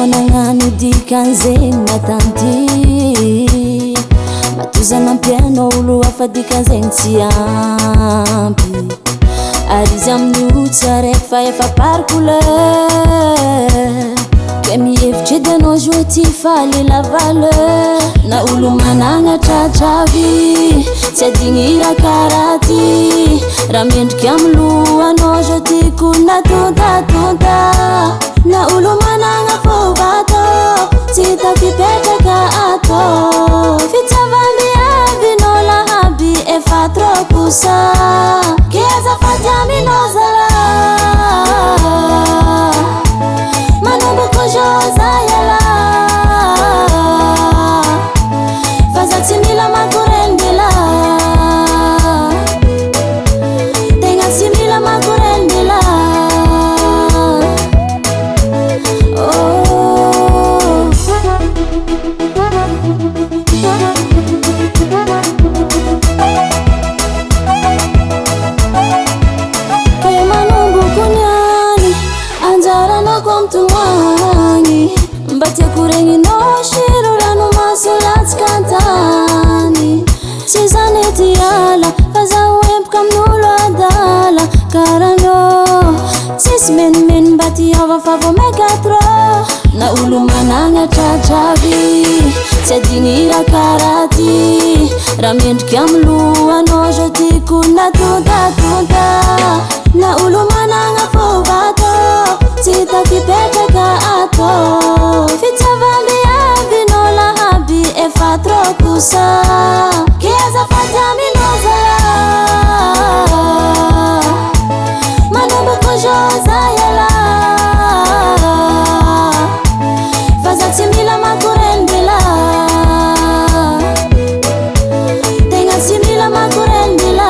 nagnano dikan'izay matanty matozana ampiano olo hafa dikan'izay tsy ampy ary izy amin'ny tsy araiky fa efa par couleur ke mihevitry edy anao joué ty faly la valeur na olo managnatratravy tsy adigny raha karaha ty raha mendriky amin'ny lohanao je tiako natontatonta na olo managna fovato tsy hita fipetraka atao fitsavambiavinao lahaby efa trop kosa ke azafady aminao zala manomboko joza yala fa za tsy mila makorendela tegna tsy mila makorendela mbatia kuregninao shirorano masolatsykantany tsy zany ety ala fa zaho empaka amin'olo adala karanao tsisy menimeny mba tiava fa vo maikatro na olo managnatratravy tsy adigny raha karaha ty raha mendriky amin'ny lohanao je tiako natontatonta na olo managna fovato tsy hita fipetraka atao fitsavambiavinao lahaby efa trop kosa ke azafady aminao zala manomboko joza yala fa za tsy mila makorendela tegna tsy mila makorendela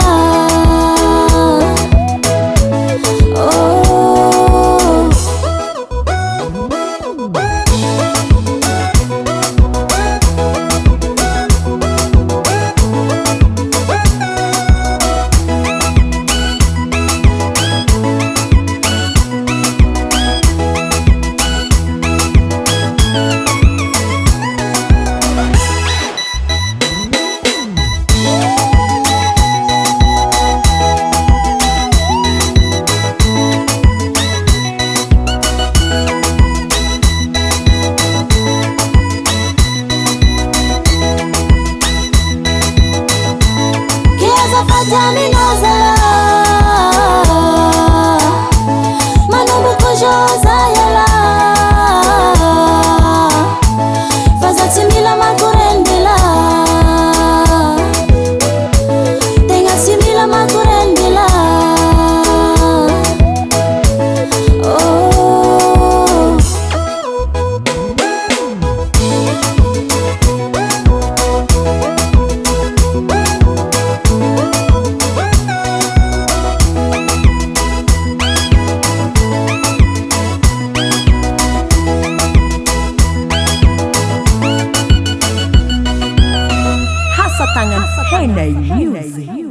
aminao zala manomboko joza yala fa za tsy mila makorendela tegna tsy mila makorendela Tangan Henay Music.